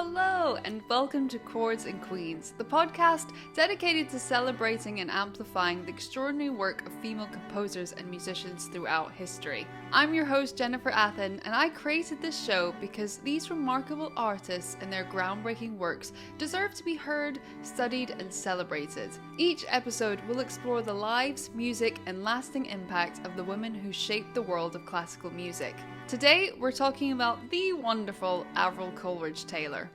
Hello, and welcome to Chords and Queens, the podcast dedicated to celebrating and amplifying the extraordinary work of female composers and musicians throughout history. I'm your host, Jennifer Athen, and I created this show because these remarkable artists and their groundbreaking works deserve to be heard, studied, and celebrated. Each episode will explore the lives, music, and lasting impact of the women who shaped the world of classical music. Today, we're talking about the wonderful Avril Coleridge-Taylor.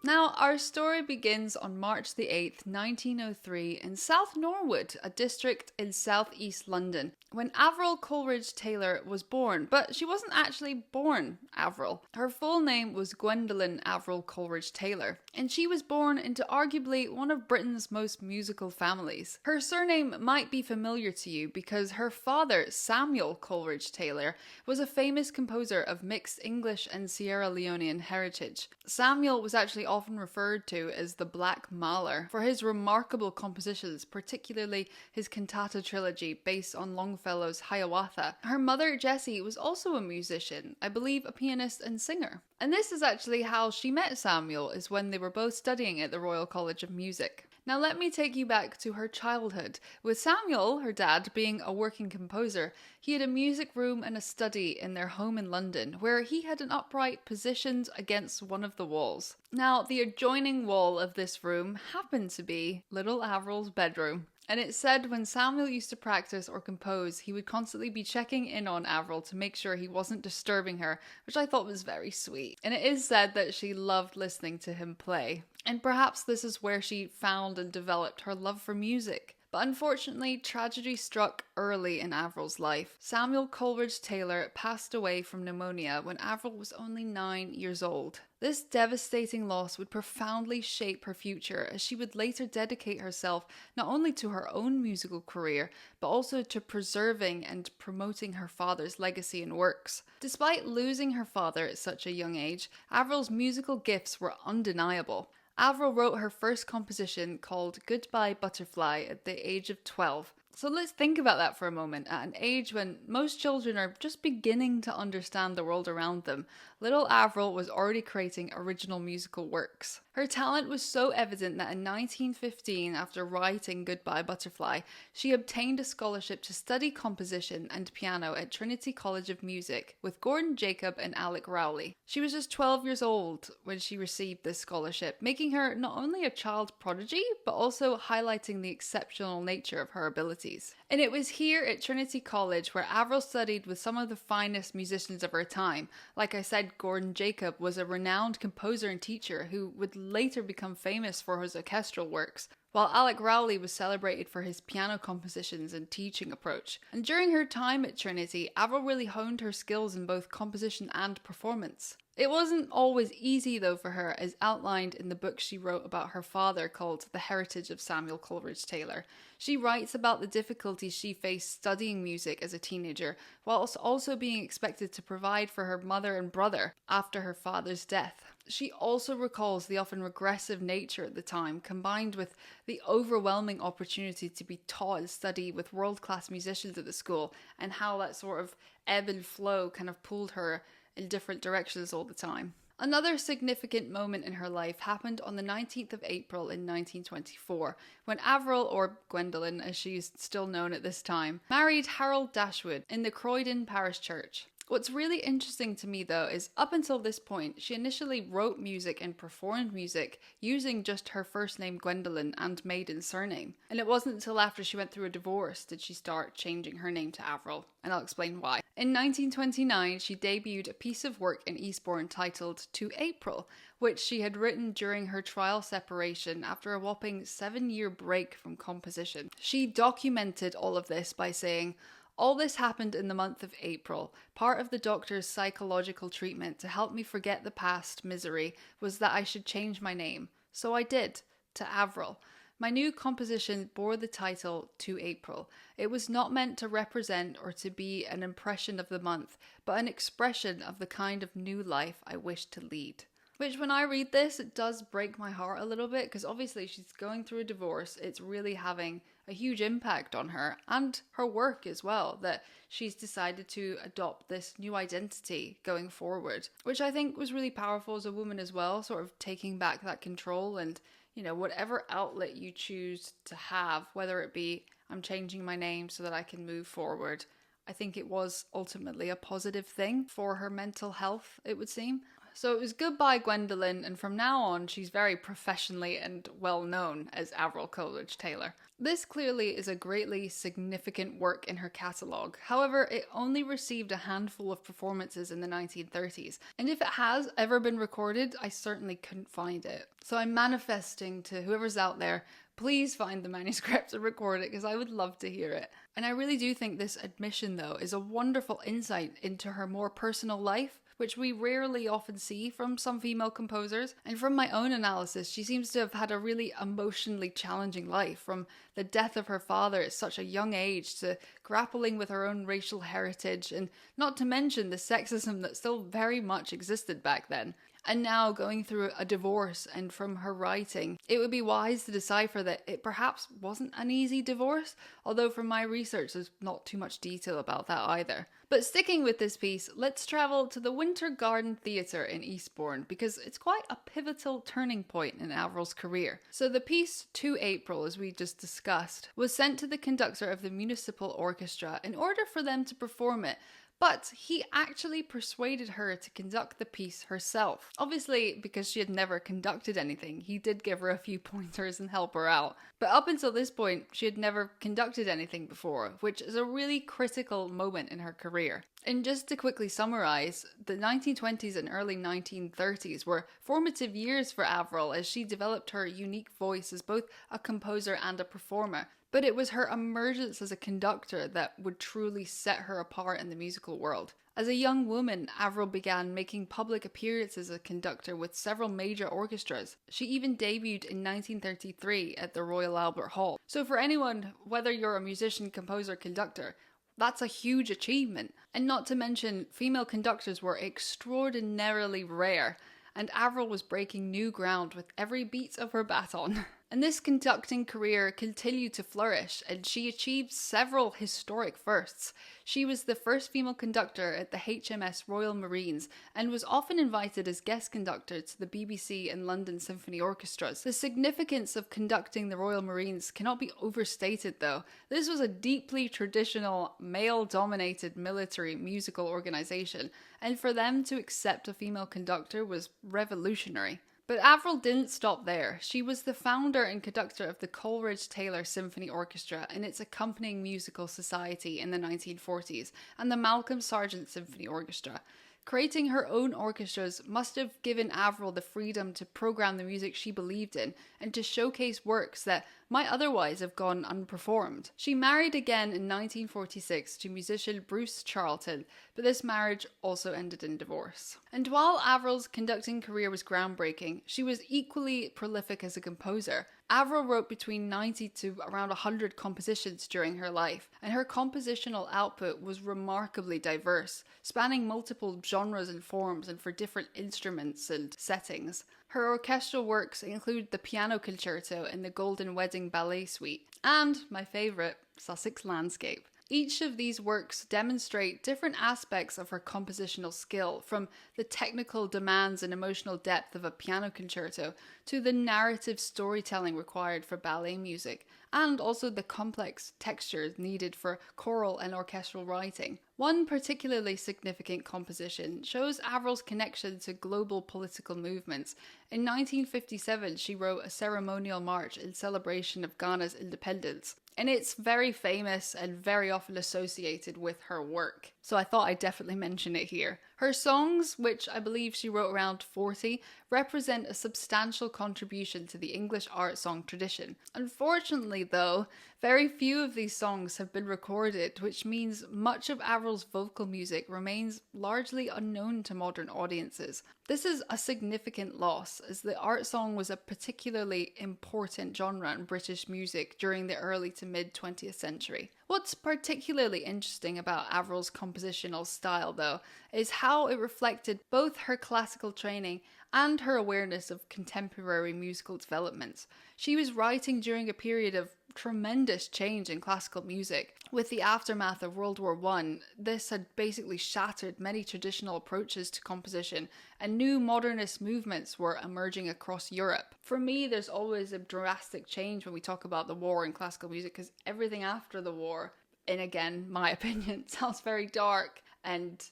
Now, our story begins on March the 8th, 1903 in South Norwood, a district in southeast London, when Avril Coleridge-Taylor was born. But she wasn't actually born Avril. Her full name was Gwendolyn Avril Coleridge-Taylor, and she was born into arguably one of Britain's most musical families. Her surname might be familiar to you because her father, Samuel Coleridge-Taylor, was a famous composer of mixed English and Sierra Leonean heritage. Samuel was actually often referred to as the Black Mahler for his remarkable compositions, particularly his cantata trilogy based on Longfellow's Hiawatha. Her mother, Jessie, was also a musician, I believe a pianist and singer. And this is actually how she met Samuel, is when they were both studying at the Royal College of Music. Now let me take you back to her childhood. With Samuel, her dad, being a working composer, he had a music room and a study in their home in London, where he had an upright positioned against one of the walls. Now, the adjoining wall of this room happened to be little Avril's bedroom. And it's said when Samuel used to practice or compose, he would constantly be checking in on Avril to make sure he wasn't disturbing her, which I thought was very sweet. And it is said that she loved listening to him play. And perhaps this is where she found and developed her love for music. But unfortunately, tragedy struck early in Avril's life. Samuel Coleridge-Taylor passed away from pneumonia when Avril was only 9 years old. This devastating loss would profoundly shape her future, as she would later dedicate herself not only to her own musical career, but also to preserving and promoting her father's legacy and works. Despite losing her father at such a young age, Avril's musical gifts were undeniable. Avril wrote her first composition called Goodbye Butterfly at the age of 12. So let's think about that for a moment. At an age when most children are just beginning to understand the world around them, little Avril was already creating original musical works. Her talent was so evident that in 1915, after writing Goodbye Butterfly, she obtained a scholarship to study composition and piano at Trinity College of Music with Gordon Jacob and Alec Rowley. She was just 12 years old when she received this scholarship, making her not only a child prodigy, but also highlighting the exceptional nature of her abilities. And it was here at Trinity College where Avril studied with some of the finest musicians of her time. Like I said, Gordon Jacob was a renowned composer and teacher who would later become famous for his orchestral works, while Alec Rowley was celebrated for his piano compositions and teaching approach. And during her time at Trinity, Avril really honed her skills in both composition and performance. It wasn't always easy though for her, as outlined in the book she wrote about her father called The Heritage of Samuel Coleridge-Taylor. She writes about the difficulties she faced studying music as a teenager, whilst also being expected to provide for her mother and brother after her father's death. She also recalls the often regressive nature at the time, combined with the overwhelming opportunity to be taught and study with world-class musicians at the school, and how that sort of ebb and flow kind of pulled her in different directions all the time. Another significant moment in her life happened on the 19th of April in 1924, when Avril, or Gwendolyn as she's still known at this time, married Harold Dashwood in the Croydon Parish Church. What's really interesting to me though is up until this point, she initially wrote music and performed music using just her first name Gwendolyn and maiden surname. And it wasn't until after she went through a divorce did she start changing her name to Avril, and I'll explain why. In 1929, she debuted a piece of work in Eastbourne titled To April, which she had written during her trial separation after a whopping 7-year break from composition. She documented all of this by saying, "All this happened in the month of April. Part of the doctor's psychological treatment to help me forget the past misery was that I should change my name. So I did, to Avril. My new composition bore the title To April. It was not meant to represent or to be an impression of the month, but an expression of the kind of new life I wish to lead." Which, when I read this, it does break my heart a little bit, because obviously she's going through a divorce. It's really having a huge impact on her and her work as well, that she's decided to adopt this new identity going forward, which I think was really powerful as a woman as well, sort of taking back that control and, you know, whatever outlet you choose to have, whether it be I'm changing my name so that I can move forward. I think it was ultimately a positive thing for her mental health, it would seem. So it was goodbye Gwendolyn, and from now on she's very professionally and well known as Avril Coleridge-Taylor. This clearly is a greatly significant work in her catalogue. However, it only received a handful of performances in the 1930s, and if it has ever been recorded, I certainly couldn't find it. So I'm manifesting to whoever's out there, please find the manuscript and record it, because I would love to hear it. And I really do think this admission, though, is a wonderful insight into her more personal life, which we rarely often see from some female composers. And from my own analysis, she seems to have had a really emotionally challenging life, from the death of her father at such a young age to grappling with her own racial heritage, and not to mention the sexism that still very much existed back then. And now going through a divorce, and from her writing, it would be wise to decipher that it perhaps wasn't an easy divorce, although from my research there's not too much detail about that either. But sticking with this piece, let's travel to the Winter Garden Theatre in Eastbourne, because it's quite a pivotal turning point in Avril's career. So the piece To April, as we just discussed, was sent to the conductor of the Municipal Orchestra in order for them to perform it, but he actually persuaded her to conduct the piece herself. Obviously, because she had never conducted anything, he did give her a few pointers and help her out. But up until this point, she had never conducted anything before, which is a really critical moment in her career. And just to quickly summarise, the 1920s and early 1930s were formative years for Avril as she developed her unique voice as both a composer and a performer. But it was her emergence as a conductor that would truly set her apart in the musical world. As a young woman, Avril began making public appearances as a conductor with several major orchestras. She even debuted in 1933 at the Royal Albert Hall. So for anyone, whether you're a musician, composer, conductor, that's a huge achievement. And not to mention, female conductors were extraordinarily rare, and Avril was breaking new ground with every beat of her baton. And this conducting career continued to flourish, and she achieved several historic firsts. She was the first female conductor at the HMS Royal Marines, and was often invited as guest conductor to the BBC and London Symphony Orchestras. The significance of conducting the Royal Marines cannot be overstated, though. This was a deeply traditional, male-dominated military musical organisation, and for them to accept a female conductor was revolutionary. But Avril didn't stop there. She was the founder and conductor of the Coleridge-Taylor Symphony Orchestra and its accompanying musical society in the 1940s, and the Malcolm Sargent Symphony Orchestra. Creating her own orchestras must have given Avril the freedom to program the music she believed in and to showcase works that might otherwise have gone unperformed. She married again in 1946 to musician Bruce Charlton, but this marriage also ended in divorce. And while Avril's conducting career was groundbreaking, she was equally prolific as a composer. Avril wrote between 90 to around 100 compositions during her life, and her compositional output was remarkably diverse, spanning multiple genres and forms and for different instruments and settings. Her orchestral works include the Piano Concerto and the Golden Wedding Ballet Suite, and, my favourite, Sussex Landscape. Each of these works demonstrate different aspects of her compositional skill, from the technical demands and emotional depth of a piano concerto to the narrative storytelling required for ballet music, and also the complex textures needed for choral and orchestral writing. One particularly significant composition shows Avril's connection to global political movements. In 1957, she wrote a ceremonial march in celebration of Ghana's independence, and it's very famous and very often associated with her work. So I thought I'd definitely mention it here. Her songs, which I believe she wrote around 40, represent a substantial contribution to the English art song tradition. Unfortunately, though, very few of these songs have been recorded, which means much of Avril's vocal music remains largely unknown to modern audiences. This is a significant loss, as the art song was a particularly important genre in British music during the early to mid-20th century. What's particularly interesting about Avril's compositional style, though, is how it reflected both her classical training and her awareness of contemporary musical developments. She was writing during a period of tremendous change in classical music. With the aftermath of World War I, this had basically shattered many traditional approaches to composition, and new modernist movements were emerging across Europe. For me, there's always a drastic change when we talk about the war in classical music, because everything after the war, in again, my opinion, sounds very dark and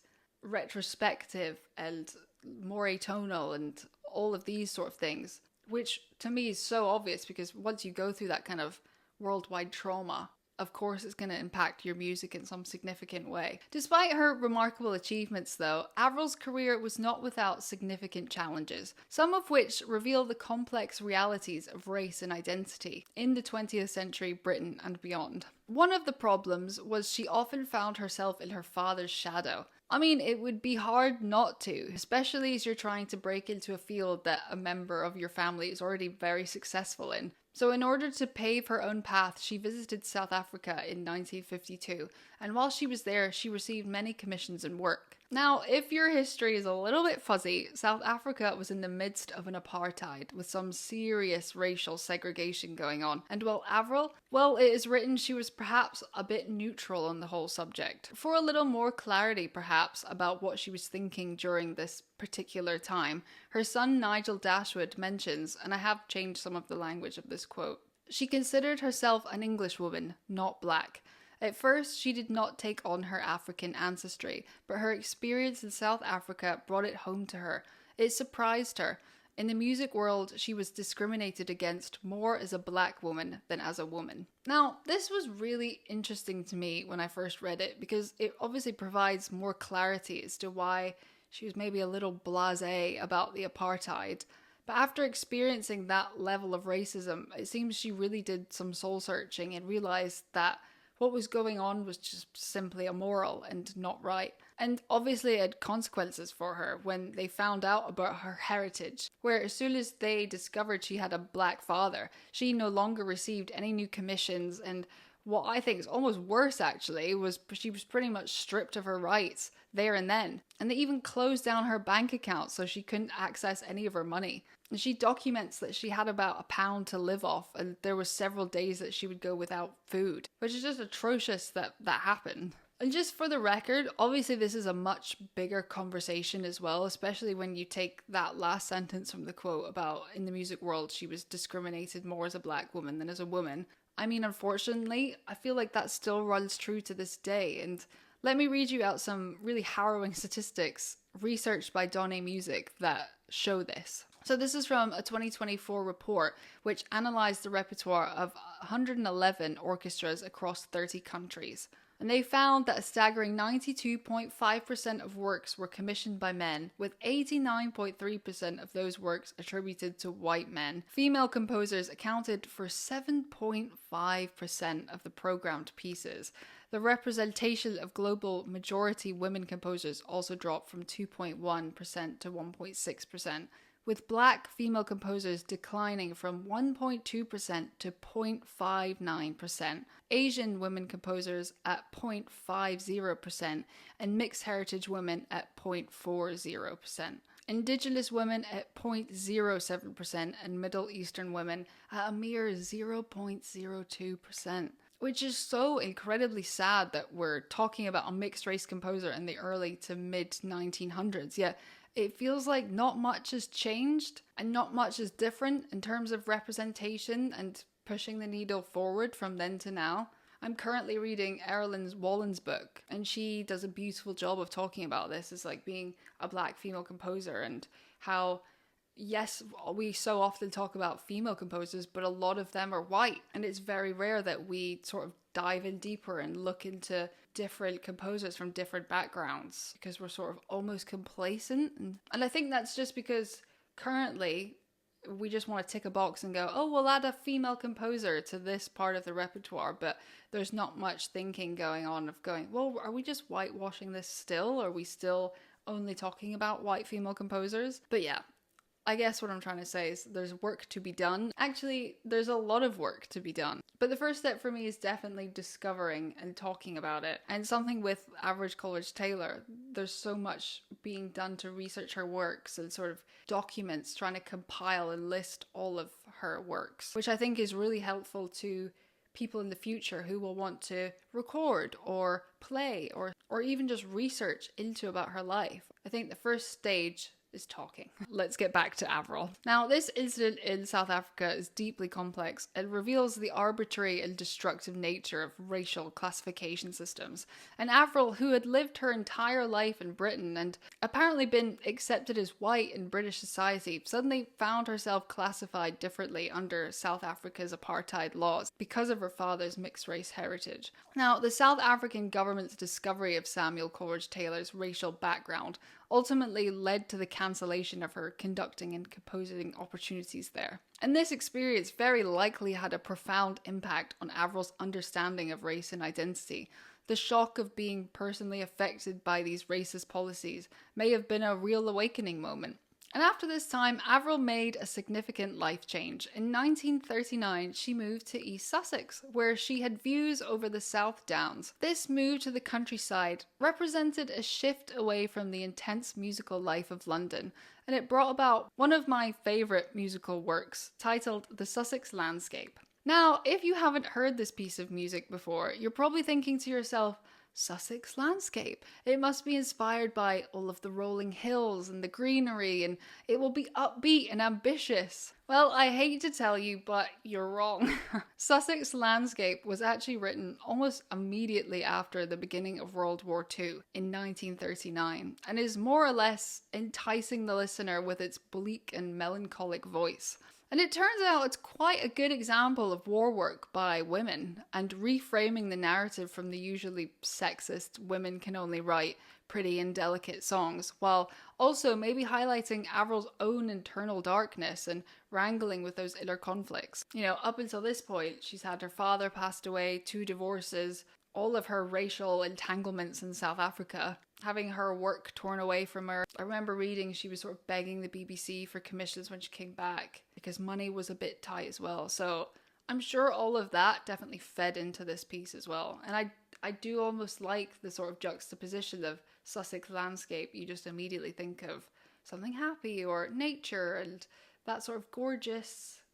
retrospective and more atonal and all of these sort of things, which to me is so obvious because once you go through that kind of worldwide trauma, of course it's going to impact your music in some significant way. Despite her remarkable achievements though, Avril's career was not without significant challenges, some of which reveal the complex realities of race and identity in the 20th century Britain and beyond. One of the problems was she often found herself in her father's shadow. I mean, it would be hard not to, especially as you're trying to break into a field that a member of your family is already very successful in. So in order to pave her own path, she visited South Africa in 1952, and while she was there, she received many commissions and work. Now, if your history is a little bit fuzzy, South Africa was in the midst of an apartheid with some serious racial segregation going on. And while Avril, well, it is written she was perhaps a bit neutral on the whole subject. For a little more clarity, perhaps, about what she was thinking during this particular time, her son Nigel Dashwood mentions, and I have changed some of the language of this quote, she considered herself an Englishwoman, not black. At first, she did not take on her African ancestry, but her experience in South Africa brought it home to her. It surprised her. In the music world, she was discriminated against more as a black woman than as a woman. Now, this was really interesting to me when I first read it, because it obviously provides more clarity as to why she was maybe a little blasé about the apartheid. But after experiencing that level of racism, it seems she really did some soul searching and realized that what was going on was just simply immoral and not right. And obviously it had consequences for her when they found out about her heritage, where as soon as they discovered she had a black father, she no longer received any new commissions, and what I think is almost worse actually was she was pretty much stripped of her rights there and then. And they even closed down her bank account so she couldn't access any of her money. And she documents that she had about £1 to live off, and there were several days that she would go without food, which is just atrocious that happened. And just for the record, obviously this is a much bigger conversation as well, especially when you take that last sentence from the quote about in the music world she was discriminated more as a black woman than as a woman. I mean, unfortunately, I feel like that still runs true to this day, and let me read you out some really harrowing statistics researched by Donné Music that show this. So this is from a 2024 report which analysed the repertoire of 111 orchestras across 30 countries. And they found that a staggering 92.5% of works were commissioned by men, with 89.3% of those works attributed to white men. Female composers accounted for 7.5% of the programmed pieces. The representation of global majority women composers also dropped from 2.1% to 1.6%. With black female composers declining from 1.2% to 0.59%, Asian women composers at 0.50%, and mixed heritage women at 0.40%. Indigenous women at 0.07%, and Middle Eastern women at a mere 0.02%. Which is so incredibly sad that we're talking about a mixed race composer in the early to mid 1900s, yet it feels like not much has changed and not much is different in terms of representation and pushing the needle forward from then to now. I'm currently reading Erilyn Wallen's book, and she does a beautiful job of talking about this as like being a black female composer, and how, yes, we so often talk about female composers, but a lot of them are white, and it's very rare that we sort of dive in deeper and look into different composers from different backgrounds, because we're sort of almost complacent. And I think that's just because currently we just want to tick a box and go, oh, we'll add a female composer to this part of the repertoire, but there's not much thinking going on of going, well, are we just whitewashing this still? Are we still only talking about white female composers? But yeah, I guess what I'm trying to say is there's work to be done. Actually, there's a lot of work to be done. But the first step for me is definitely discovering and talking about it. And something with Avril Coleridge-Taylor, there's so much being done to research her works and sort of documents, trying to compile and list all of her works, which I think is really helpful to people in the future who will want to record or play or even just research into about her life. I think the first stage is talking. Let's get back to Avril. Now, this incident in South Africa is deeply complex. It reveals the arbitrary and destructive nature of racial classification systems. And Avril, who had lived her entire life in Britain and apparently been accepted as white in British society, suddenly found herself classified differently under South Africa's apartheid laws because of her father's mixed-race heritage. Now, the South African government's discovery of Samuel Coleridge-Taylor's racial background ultimately led to the cancellation of her conducting and composing opportunities there. And this experience very likely had a profound impact on Avril's understanding of race and identity. The shock of being personally affected by these racist policies may have been a real awakening moment. And after this time, Avril made a significant life change. In 1939, she moved to East Sussex, where she had views over the South Downs. This move to the countryside represented a shift away from the intense musical life of London, and it brought about one of my favourite musical works, titled The Sussex Landscape. Now, if you haven't heard this piece of music before, you're probably thinking to yourself, Sussex landscape. It must be inspired by all of the rolling hills and the greenery, and it will be upbeat and ambitious. Well, I hate to tell you, but you're wrong. Sussex Landscape was actually written almost immediately after the beginning of World War II in 1939, and is more or less enticing the listener with its bleak and melancholic voice. And it turns out it's quite a good example of war work by women and reframing the narrative from the usually sexist women can only write pretty and delicate songs, while also maybe highlighting Avril's own internal darkness and wrangling with those inner conflicts. You know, up until this point, she's had her father passed away, 2 divorces, all of her racial entanglements in South Africa, having her work torn away from her. I remember reading she was sort of begging the BBC for commissions when she came back because money was a bit tight as well. So I'm sure all of that definitely fed into this piece as well. And I do almost like the sort of juxtaposition of Sussex landscape. You just immediately think of something happy or nature and that sort of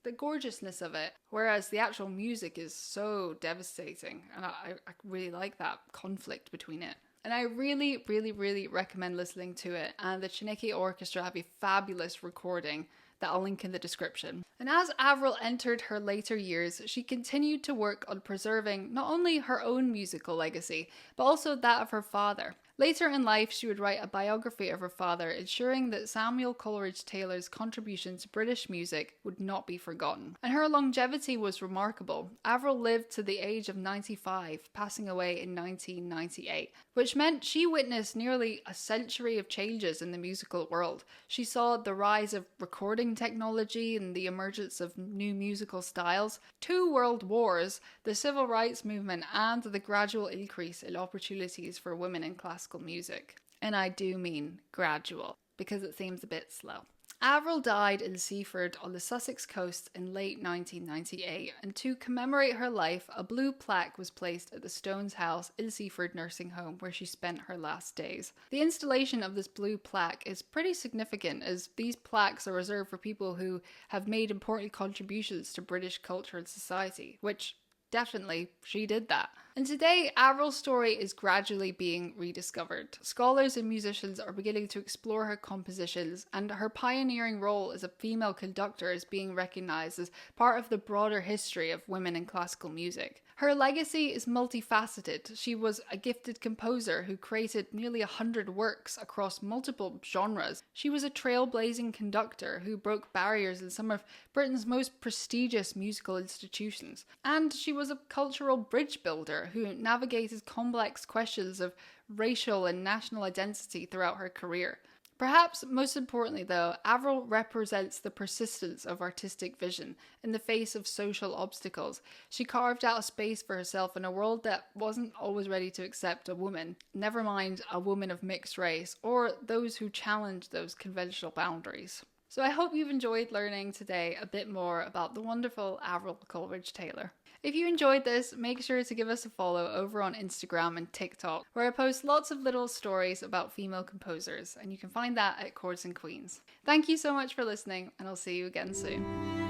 the gorgeousness of it. Whereas the actual music is so devastating. And I really like that conflict between it. And I really, really, really recommend listening to it. And the Chineke Orchestra have a fabulous recording that I'll link in the description. And as Avril entered her later years, she continued to work on preserving not only her own musical legacy, but also that of her father. Later in life, she would write a biography of her father, ensuring that Samuel Coleridge-Taylor's contribution to British music would not be forgotten. And her longevity was remarkable. Avril lived to the age of 95, passing away in 1998, which meant she witnessed nearly a century of changes in the musical world. She saw the rise of recording technology and the emergence of new musical styles, 2 world wars, the civil rights movement, and the gradual increase in opportunities for women in classical music. And I do mean gradual, because it seems a bit slow. Avril died in Seaford on the Sussex coast in late 1998, and to commemorate her life, a blue plaque was placed at the Stones House in Seaford Nursing Home, where she spent her last days. The installation of this blue plaque is pretty significant, as these plaques are reserved for people who have made important contributions to British culture and society, which definitely she did that. And today, Avril's story is gradually being rediscovered. Scholars and musicians are beginning to explore her compositions, and her pioneering role as a female conductor is being recognised as part of the broader history of women in classical music. Her legacy is multifaceted. She was a gifted composer who created nearly 100 works across multiple genres. She was a trailblazing conductor who broke barriers in some of Britain's most prestigious musical institutions. And she was a cultural bridge builder who navigated complex questions of racial and national identity throughout her career. Perhaps most importantly though, Avril represents the persistence of artistic vision in the face of social obstacles. She carved out a space for herself in a world that wasn't always ready to accept a woman, never mind a woman of mixed race, or those who challenged those conventional boundaries. So I hope you've enjoyed learning today a bit more about the wonderful Avril Coleridge-Taylor. If you enjoyed this, make sure to give us a follow over on Instagram and TikTok, where I post lots of little stories about female composers, and you can find that at Chords and Queens. Thank you so much for listening, and I'll see you again soon.